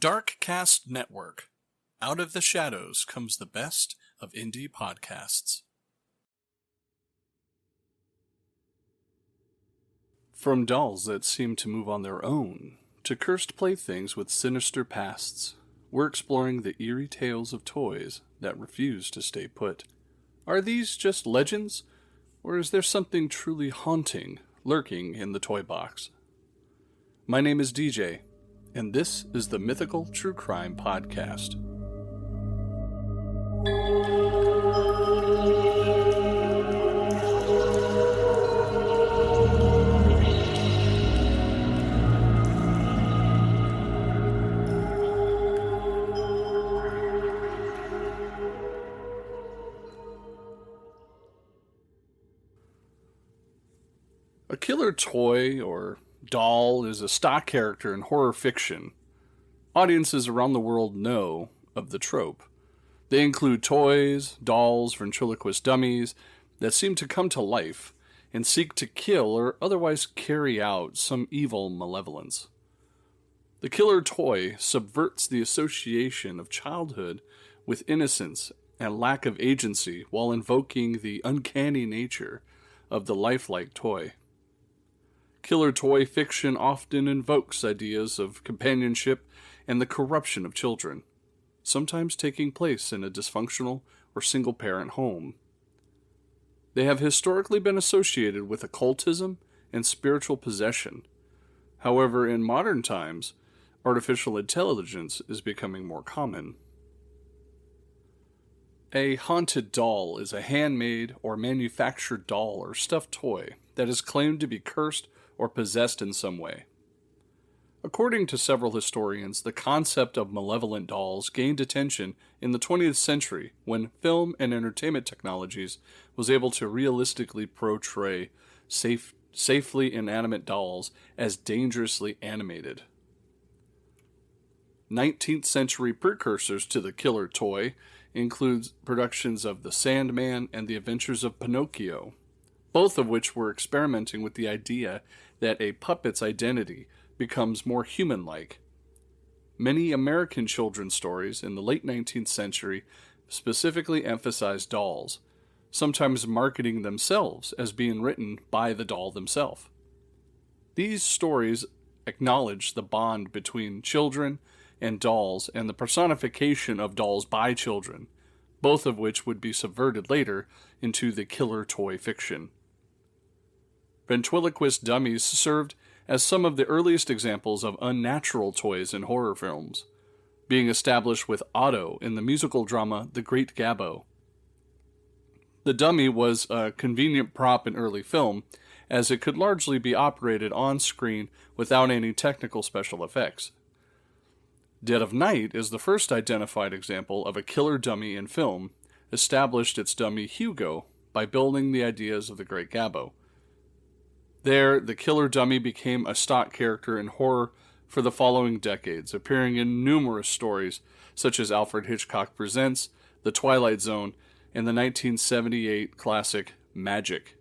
Dark Cast Network. Out of the shadows comes the best of indie podcasts. From dolls that seem to move on their own, to cursed playthings with sinister pasts, we're exploring the eerie tales of toys that refuse to stay put. Are these just legends, or is there something truly haunting lurking in the toy box? My name is DJ, and this is the Mythical True Crime Podcast. A killer toy or doll is a stock character in horror fiction. Audiences around the world know of the trope. They include toys, dolls, ventriloquist dummies that seem to come to life and seek to kill or otherwise carry out some evil malevolence. The killer toy subverts the association of childhood with innocence and lack of agency while invoking the uncanny nature of the lifelike toy. Killer toy fiction often invokes ideas of companionship and the corruption of children, sometimes taking place in a dysfunctional or single-parent home. They have historically been associated with occultism and spiritual possession. However, in modern times, artificial intelligence is becoming more common. A haunted doll is a handmade or manufactured doll or stuffed toy that is claimed to be cursed or possessed in some way. According to several historians, the concept of malevolent dolls gained attention in the 20th century when film and entertainment technologies was able to realistically portray safely inanimate dolls as dangerously animated. 19th century precursors to the killer toy include productions of The Sandman and The Adventures of Pinocchio, both of which were experimenting with the idea that a puppet's identity becomes more human-like. Many American children's stories in the late 19th century specifically emphasized dolls, sometimes marketing themselves as being written by the doll themselves. These stories acknowledge the bond between children and dolls and the personification of dolls by children, both of which would be subverted later into the killer toy fiction. Ventriloquist dummies served as some of the earliest examples of unnatural toys in horror films, being established with Otto in the musical drama The Great Gabbo. The dummy was a convenient prop in early film, as it could largely be operated on screen without any technical special effects. Dead of Night is the first identified example of a killer dummy in film, established its dummy Hugo by building the ideas of The Great Gabbo. There, the killer dummy became a stock character in horror for the following decades, appearing in numerous stories such as Alfred Hitchcock Presents, The Twilight Zone, and the 1978 classic Magic.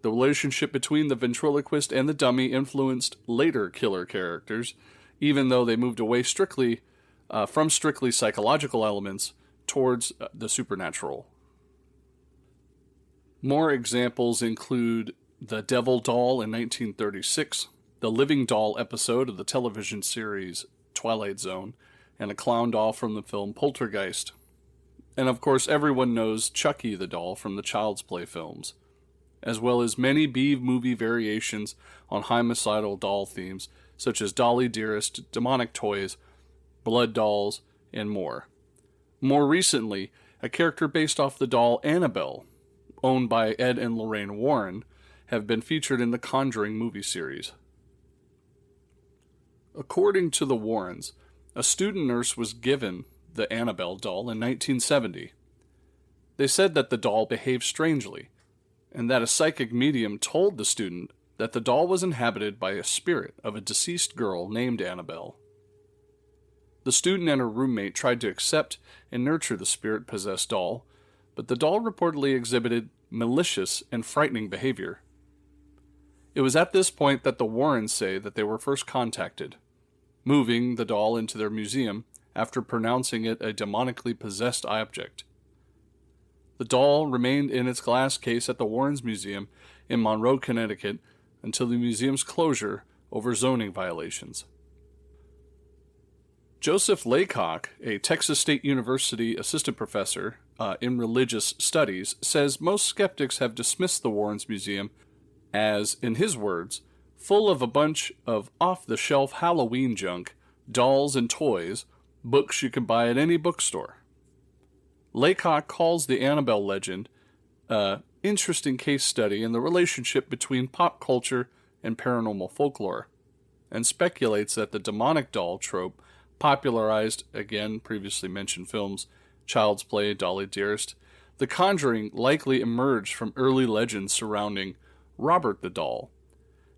The relationship between the ventriloquist and the dummy influenced later killer characters, even though they moved away from strictly psychological elements towards the supernatural. More examples include The Devil Doll in 1936, the Living Doll episode of the television series Twilight Zone, and a clown doll from the film Poltergeist. And of course, everyone knows Chucky the doll from the Child's Play films, as well as many B-movie variations on homicidal doll themes, such as Dolly Dearest, demonic toys, blood dolls, and more. More recently, a character based off the doll Annabelle, owned by Ed and Lorraine Warren, have been featured in the Conjuring movie series. According to the Warrens, a student nurse was given the Annabelle doll in 1970. They said that the doll behaved strangely, and that a psychic medium told the student that the doll was inhabited by a spirit of a deceased girl named Annabelle. The student and her roommate tried to accept and nurture the spirit-possessed doll, but the doll reportedly exhibited malicious and frightening behavior. It was at this point that the Warrens say that they were first contacted. moving the doll into their museum after pronouncing it a demonically possessed object. The doll remained in its glass case at the Warrens Museum in Monroe, Connecticut, until the museum's closure over zoning violations. Joseph Laycock, a Texas State University assistant professor in religious studies, says most skeptics have dismissed the Warrens Museum as, in his words, full of a bunch of off-the-shelf Halloween junk, dolls and toys, books you can buy at any bookstore. Laycock calls the Annabelle legend an interesting case study in the relationship between pop culture and paranormal folklore, and speculates that the demonic doll trope popularized, again, previously mentioned films, Child's Play, Dolly Dearest, The Conjuring likely emerged from early legends surrounding Robert the Doll,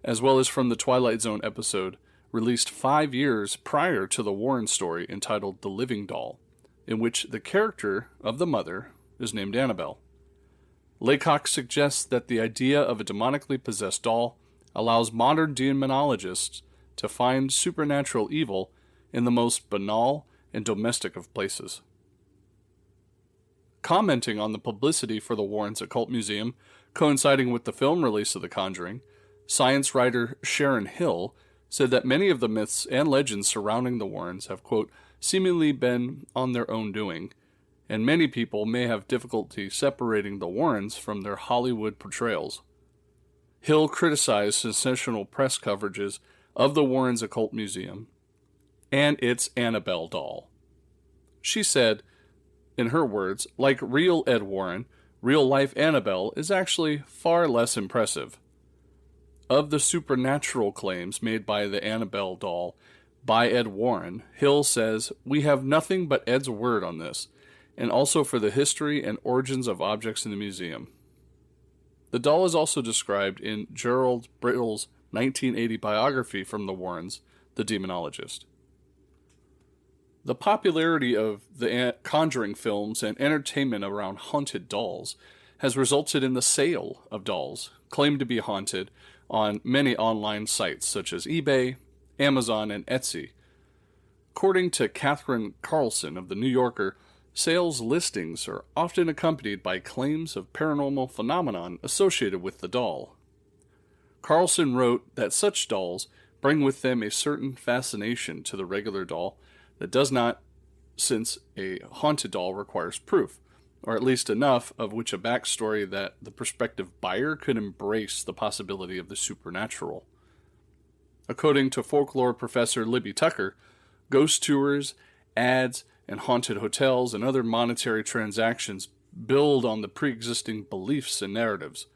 as well as from the Twilight Zone episode released 5 years prior to the Warren story entitled The Living Doll, in which the character of the mother is named Annabelle. Laycock suggests that the idea of a demonically possessed doll allows modern demonologists to find supernatural evil in the most banal and domestic of places. Commenting on the publicity for the Warrens Occult Museum coinciding with the film release of The Conjuring, science writer Sharon Hill said that many of the myths and legends surrounding the Warrens have, quote, seemingly been on their own doing, and many people may have difficulty separating the Warrens from their Hollywood portrayals. Hill criticized sensational press coverages of the Warrens Occult Museum and its Annabelle doll. She said, in her words, like real Ed Warren, real-life Annabelle is actually far less impressive. Of the supernatural claims made by the Annabelle doll by Ed Warren, Hill says, we have nothing but Ed's word on this, and also for the history and origins of objects in the museum. The doll is also described in Gerald Brittle's 1980 biography from the Warrens, The Demonologist. The popularity of the Conjuring films and entertainment around haunted dolls has resulted in the sale of dolls claimed to be haunted on many online sites such as eBay, Amazon, and Etsy. According to Catherine Carlson of The New Yorker, sales listings are often accompanied by claims of paranormal phenomenon associated with the doll. Carlson wrote that such dolls bring with them a certain fascination to the regular doll that does not, since a haunted doll requires proof, or at least enough of which a backstory that the prospective buyer could embrace the possibility of the supernatural. According to folklore professor Libby Tucker, ghost tours, ads, and haunted hotels and other monetary transactions build on the pre-existing beliefs and narratives.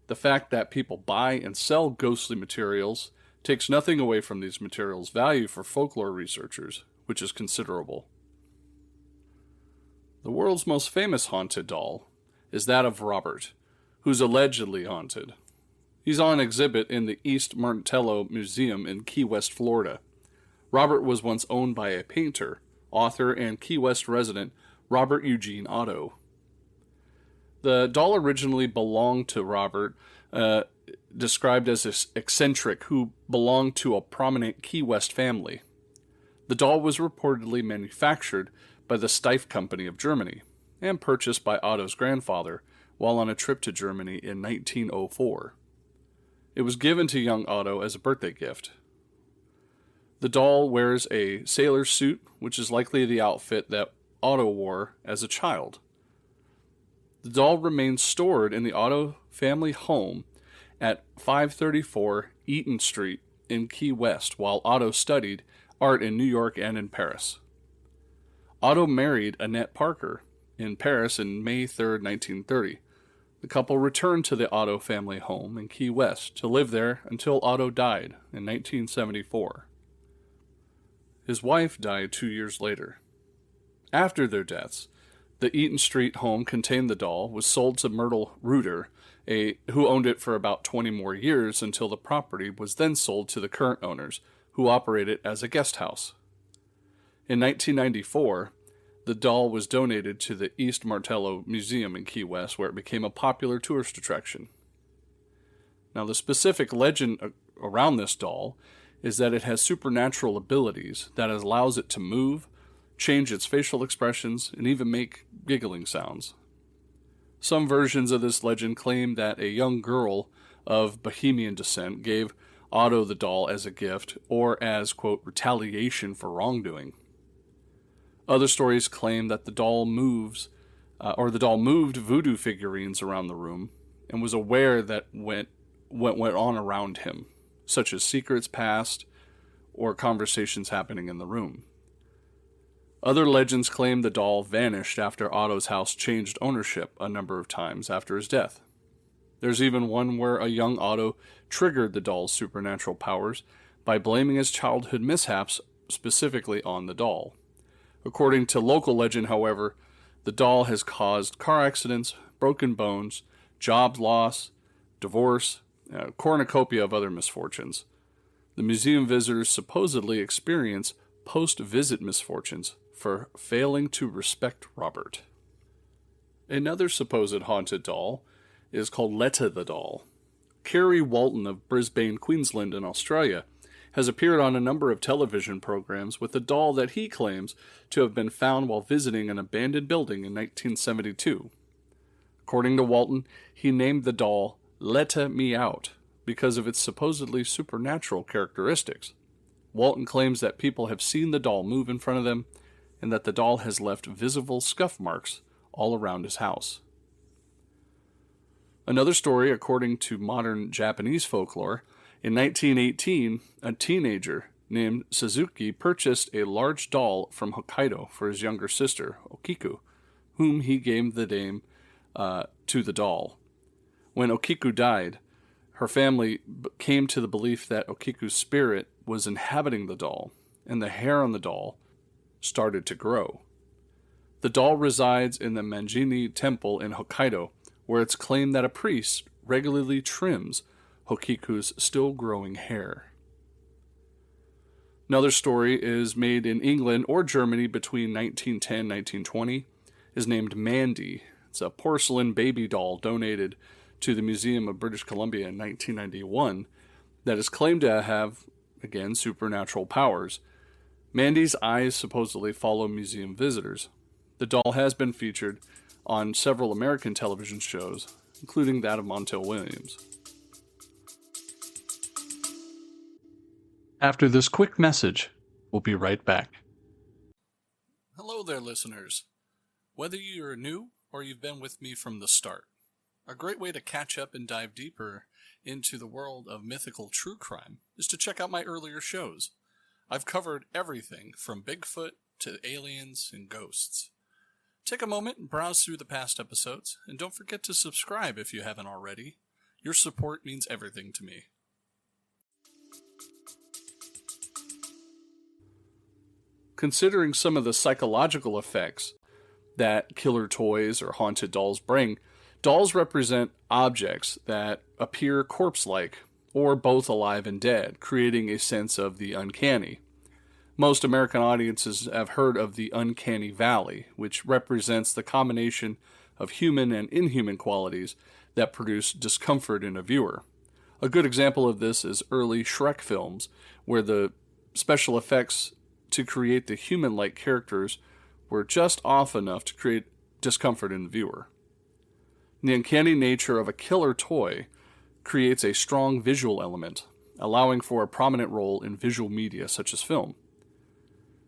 The fact that people buy and sell ghostly materials takes nothing away from these materials' value for folklore researchers, which is considerable. The world's most famous haunted doll is that of Robert, who's allegedly haunted. He's on exhibit in the East Martello Museum in Key West, Florida. Robert was once owned by a painter, author, and Key West resident Robert Eugene Otto. The doll originally belonged to Robert, described as eccentric, who belonged to a prominent Key West family. The doll was reportedly manufactured by the Steiff Company of Germany and purchased by Otto's grandfather while on a trip to Germany in 1904. It was given to young Otto as a birthday gift. The doll wears a sailor suit, which is likely the outfit that Otto wore as a child. The doll remains stored in the Otto family home at 534 Eaton Street in Key West while Otto studied art in New York and in Paris. Otto married Annette Parker in Paris in May 3, 1930. The couple returned to the Otto family home in Key West to live there until Otto died in 1974. His wife died 2 years later. After their deaths, the Eaton Street home contained the doll was sold to Myrtle Reuter, who owned it for about 20 more years until the property was then sold to the current owners, who operate it as a guest house. In 1994, the doll was donated to the East Martello Museum in Key West, where it became a popular tourist attraction. Now, the specific legend around this doll is that it has supernatural abilities that allows it to move, change its facial expressions, and even make giggling sounds. Some versions of this legend claim that a young girl of Bohemian descent gave Otto the doll as a gift or as, quote, retaliation for wrongdoing. Other stories claim that the doll moved voodoo figurines around the room and was aware that what went on around him, such as secrets passed or conversations happening in the room. Other legends claim the doll vanished after Otto's house changed ownership a number of times after his death. There's even one where a young Otto triggered the doll's supernatural powers by blaming his childhood mishaps specifically on the doll. According to local legend, however, the doll has caused car accidents, broken bones, job loss, divorce, a cornucopia of other misfortunes. The museum visitors supposedly experience post-visit misfortunes for failing to respect Robert. Another supposed haunted doll is called Letta the doll. Kerry Walton of Brisbane, Queensland in Australia has appeared on a number of television programs with a doll that he claims to have been found while visiting an abandoned building in 1972. According to Walton, he named the doll Letta Me Out because of its supposedly supernatural characteristics. Walton claims that people have seen the doll move in front of them and that the doll has left visible scuff marks all around his house. Another story, according to modern Japanese folklore, in 1918, a teenager named Suzuki purchased a large doll from Hokkaido for his younger sister, Okiku, whom he gave the name to the doll. When Okiku died, her family came to the belief that Okiku's spirit was inhabiting the doll, and the hair on the doll started to grow. The doll resides in the Manjini Temple in Hokkaido, where it's claimed that a priest regularly trims Okiku's still growing hair. Another story is made in England or Germany between 1910 and 1920, is named Mandy. It's a porcelain baby doll donated to the Museum of British Columbia in 1991 that is claimed to have, again, supernatural powers. Mandy's eyes supposedly follow museum visitors. The doll has been featured on several American television shows, including that of Montel Williams. After this quick message, we'll be right back. Hello there, listeners. Whether you're new or you've been with me from the start, a great way to catch up and dive deeper into the world of mythical true crime is to check out my earlier shows. I've covered everything from Bigfoot to aliens and ghosts. Take a moment and browse through the past episodes, and don't forget to subscribe if you haven't already. Your support means everything to me. Considering some of the psychological effects that killer toys or haunted dolls bring, dolls represent objects that appear corpse-like, or both alive and dead, creating a sense of the uncanny. Most American audiences have heard of the uncanny valley, which represents the combination of human and inhuman qualities that produce discomfort in a viewer. A good example of this is early Shrek films, where the special effects to create the human-like characters were just off enough to create discomfort in the viewer. The uncanny nature of a killer toy creates a strong visual element, allowing for a prominent role in visual media such as film.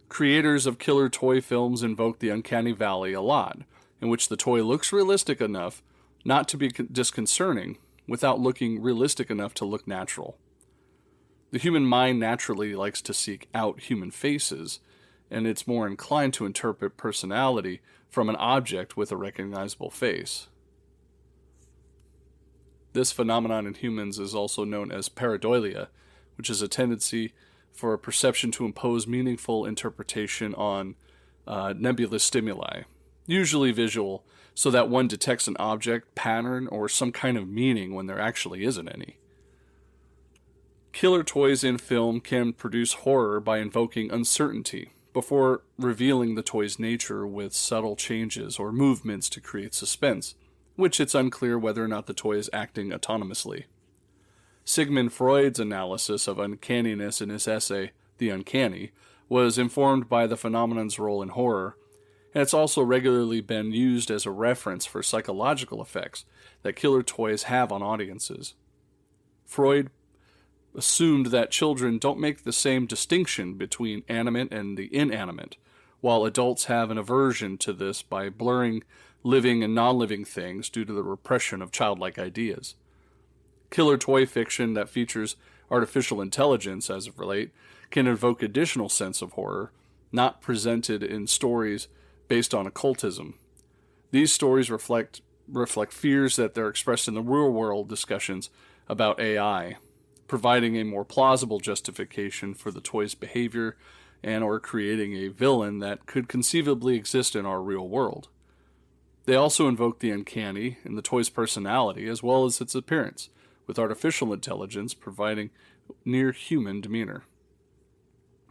Creators of killer toy films invoke the uncanny valley a lot, in which the toy looks realistic enough not to be disconcerting without looking realistic enough to look natural. The human mind naturally likes to seek out human faces, and it's more inclined to interpret personality from an object with a recognizable face. This phenomenon in humans is also known as pareidolia, which is a tendency for a perception to impose meaningful interpretation on nebulous stimuli, usually visual, so that one detects an object, pattern, or some kind of meaning when there actually isn't any. Killer toys in film can produce horror by invoking uncertainty before revealing the toy's nature with subtle changes or movements to create suspense, which it's unclear whether or not the toy is acting autonomously. Sigmund Freud's analysis of uncanniness in his essay, The Uncanny, was informed by the phenomenon's role in horror, and it's also regularly been used as a reference for psychological effects that killer toys have on audiences. Freud assumed that children don't make the same distinction between animate and the inanimate, while adults have an aversion to this by blurring living and non-living things due to the repression of childlike ideas. Killer toy fiction that features artificial intelligence, as of late, can evoke additional sense of horror, not presented in stories based on occultism. These stories reflect fears that they're expressed in the real-world discussions about AI, providing a more plausible justification for the toy's behavior and or creating a villain that could conceivably exist in our real world. They also invoke the uncanny in the toy's personality as well as its appearance, with artificial intelligence providing near-human demeanor.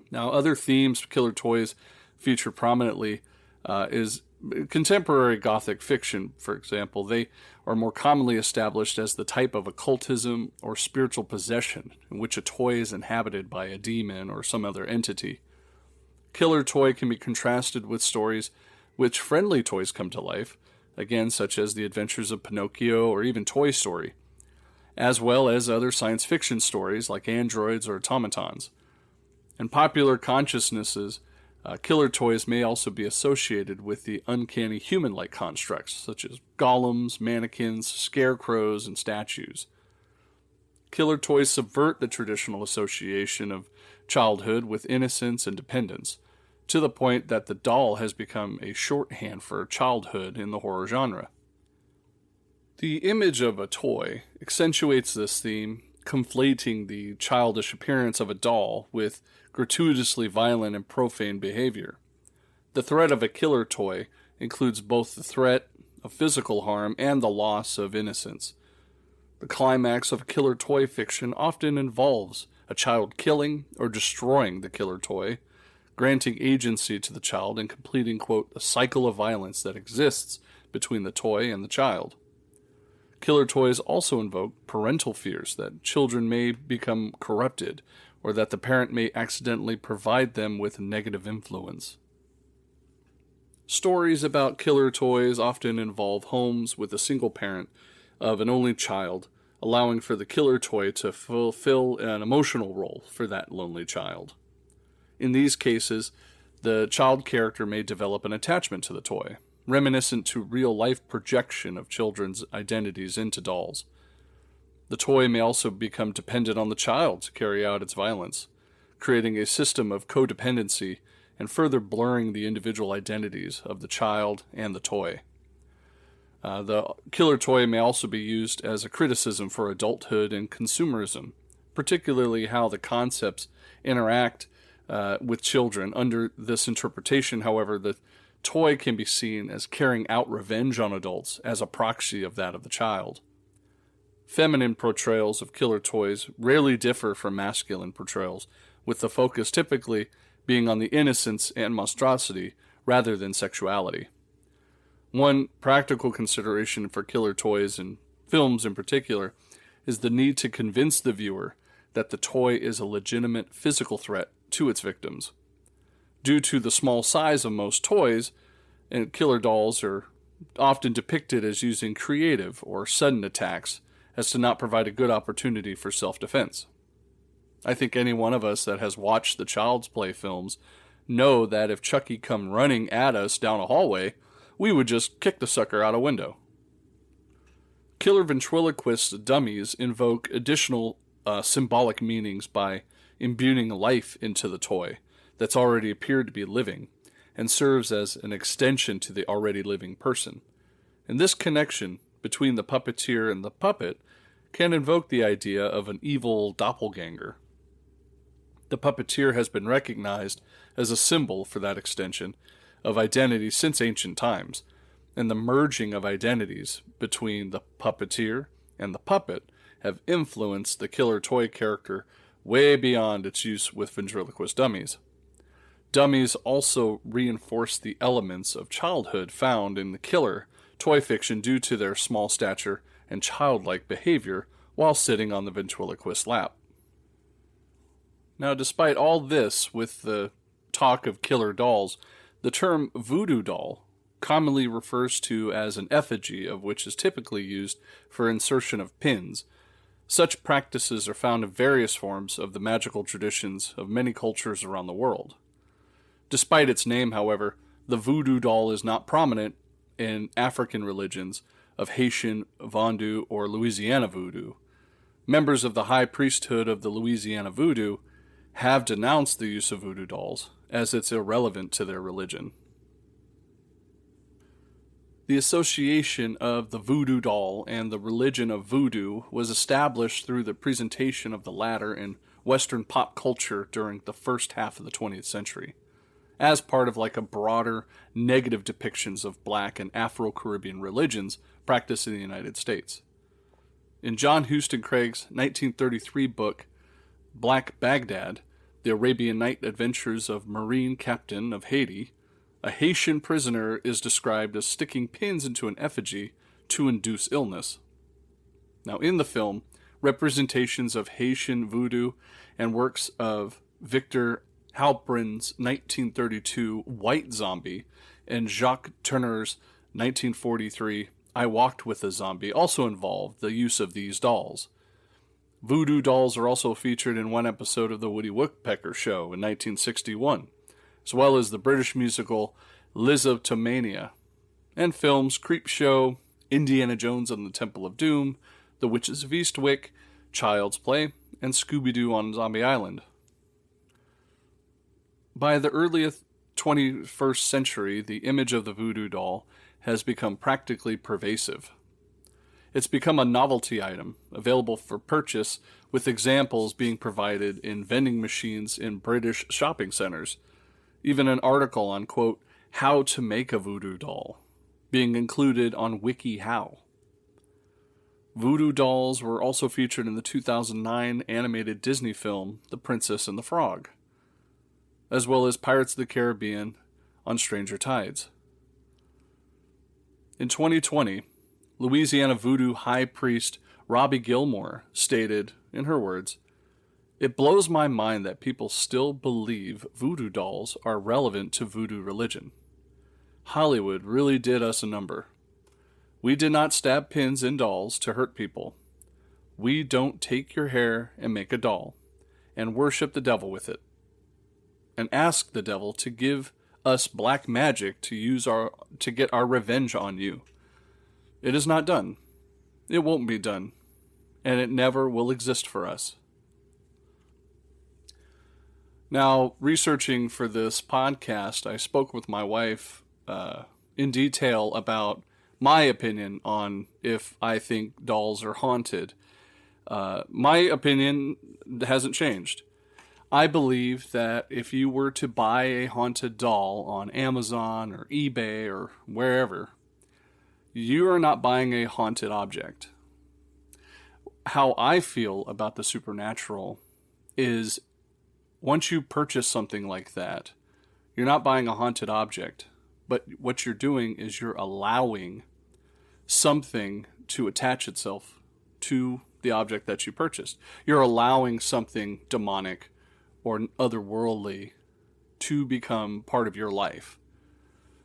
Now, other themes killer toys feature prominently is contemporary Gothic fiction, for example. They are more commonly established as the type of occultism or spiritual possession in which a toy is inhabited by a demon or some other entity. Killer toy can be contrasted with stories which friendly toys come to life, again, such as The Adventures of Pinocchio or even Toy Story, as well as other science fiction stories like androids or automatons. In popular consciousnesses, killer toys may also be associated with the uncanny human-like constructs, such as golems, mannequins, scarecrows, and statues. Killer toys subvert the traditional association of childhood with innocence and dependence, to the point that the doll has become a shorthand for childhood in the horror genre. The image of a toy accentuates this theme, conflating the childish appearance of a doll with gratuitously violent and profane behavior. The threat of a killer toy includes both the threat of physical harm and the loss of innocence. The climax of killer toy fiction often involves a child killing or destroying the killer toy, granting agency to the child and completing, quote, a cycle of violence that exists between the toy and the child. Killer toys also invoke parental fears that children may become corrupted or that the parent may accidentally provide them with negative influence. Stories about killer toys often involve homes with a single parent of an only child, allowing for the killer toy to fulfill an emotional role for that lonely child. In these cases, the child character may develop an attachment to the toy, reminiscent to real-life projection of children's identities into dolls. The toy may also become dependent on the child to carry out its violence, creating a system of codependency and further blurring the individual identities of the child and the toy. The killer toy may also be used as a criticism for adulthood and consumerism, particularly how the concepts interact with children. Under this interpretation, however, the toy can be seen as carrying out revenge on adults as a proxy of that of the child. Feminine portrayals of killer toys rarely differ from masculine portrayals, with the focus typically being on the innocence and monstrosity rather than sexuality. One practical consideration for killer toys and films in particular is the need to convince the viewer that the toy is a legitimate physical threat to its victims. Due to the small size of most toys, and killer dolls are often depicted as using creative or sudden attacks as to not provide a good opportunity for self-defense. I think any one of us that has watched the Child's Play films know that if Chucky come running at us down a hallway, we would just kick the sucker out a window. Killer ventriloquist dummies invoke additional symbolic meanings by imbuing life into the toy that's already appeared to be living, and serves as an extension to the already living person. And this connection between the puppeteer and the puppet can invoke the idea of an evil doppelganger. The puppeteer has been recognized as a symbol for that extension of identity since ancient times, and the merging of identities between the puppeteer and the puppet have influenced the killer toy character way beyond its use with ventriloquist dummies. Dummies also reinforce the elements of childhood found in the killer toy fiction due to their small stature and childlike behavior while sitting on the ventriloquist's lap. Now, despite all this with the talk of killer dolls, the term voodoo doll commonly refers to as an effigy of which is typically used for insertion of pins. Such practices are found in various forms of the magical traditions of many cultures around the world. Despite its name, however, the voodoo doll is not prominent in African religions of Haitian Voodoo or Louisiana Voodoo. Members of the high priesthood of the Louisiana Voodoo have denounced the use of voodoo dolls, as it's irrelevant to their religion. The association of the voodoo doll and the religion of voodoo was established through the presentation of the latter in Western pop culture during the first half of the 20th century, as part of like a broader negative depictions of Black and Afro-Caribbean religions practiced in the United States. In John Huston Craig's 1933 book, Black Baghdad, The Arabian Night Adventures of Marine Captain of Haiti, a Haitian prisoner is described as sticking pins into an effigy to induce illness. Now, in the film, representations of Haitian voodoo and works of Victor Halprin's 1932 White Zombie and Jacques Tourneur's 1943 I Walked with a Zombie also involved the use of these dolls. Voodoo dolls are also featured in one episode of The Woody Woodpecker Show in 1961, as well as the British musical Lizoptomania, and films Creepshow, Indiana Jones and the Temple of Doom, The Witches of Eastwick, Child's Play, and Scooby-Doo on Zombie Island. By the early 21st century, the image of the voodoo doll has become practically pervasive. It's become a novelty item, available for purchase, with examples being provided in vending machines in British shopping centers. Even an article on, quote, how to make a voodoo doll, being included on WikiHow. Voodoo dolls were also featured in the 2009 animated Disney film, The Princess and the Frog, as well as Pirates of the Caribbean on Stranger Tides. In 2020, Louisiana Voodoo High Priest Robbie Gilmore stated, in her words, "It blows my mind that people still believe voodoo dolls are relevant to voodoo religion. Hollywood really did us a number. We did not stab pins in dolls to hurt people. We don't take your hair and make a doll, and worship the devil with it, and ask the devil to give us black magic to get our revenge on you. It is not done. It won't be done. And it never will exist for us." Now, researching for this podcast, I spoke with my wife in detail about my opinion on if I think dolls are haunted. My opinion hasn't changed. I believe that if you were to buy a haunted doll on Amazon or eBay or wherever, you are not buying a haunted object. How I feel about the supernatural is once you purchase something like that, you're not buying a haunted object, but what you're doing is you're allowing something to attach itself to the object that you purchased. You're allowing something demonic or otherworldly to become part of your life.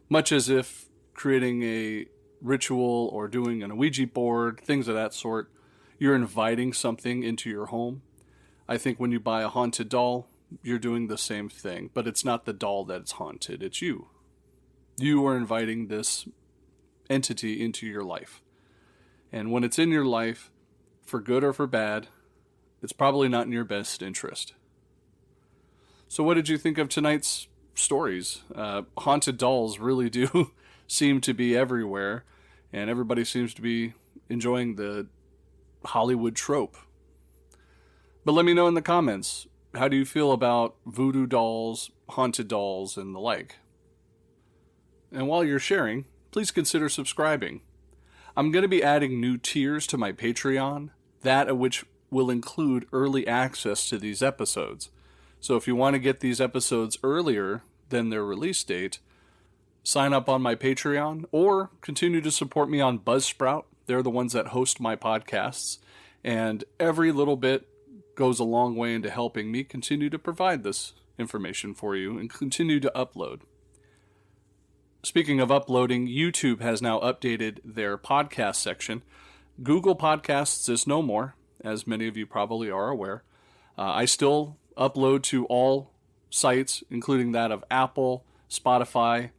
Much as if creating a ritual or doing an Ouija board, things of that sort, you're inviting something into your home. I think when you buy a haunted doll, you're doing the same thing, but it's not the doll that's haunted, it's you. You are inviting this entity into your life. And when it's in your life, for good or for bad, it's probably not in your best interest. So what did you think of tonight's stories? Haunted dolls really do seem to be everywhere, and everybody seems to be enjoying the Hollywood trope. But let me know in the comments, how do you feel about voodoo dolls, haunted dolls, and the like? And while you're sharing, please consider subscribing. I'm going to be adding new tiers to my Patreon, that of which will include early access to these episodes. So if you want to get these episodes earlier than their release date, sign up on my Patreon or continue to support me on Buzzsprout. They're the ones that host my podcasts. And every little bit goes a long way into helping me continue to provide this information for you and continue to upload. Speaking of uploading, YouTube has now updated their podcast section. Google Podcasts is no more, as many of you probably are aware. I still upload to all sites, including that of Apple, Spotify,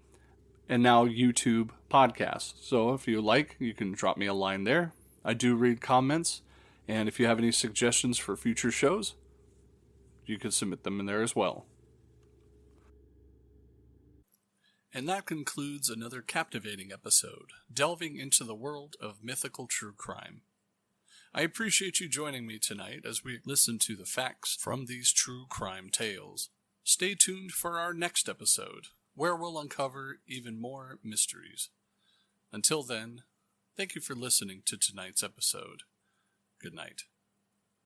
and now YouTube podcasts. So if you like, you can drop me a line there. I do read comments, and if you have any suggestions for future shows, you can submit them in there as well. And that concludes another captivating episode, delving into the world of mythical true crime. I appreciate you joining me tonight as we listen to the facts from these true crime tales. Stay tuned for our next episode, where we'll uncover even more mysteries. Until then, thank you for listening to tonight's episode. Good night.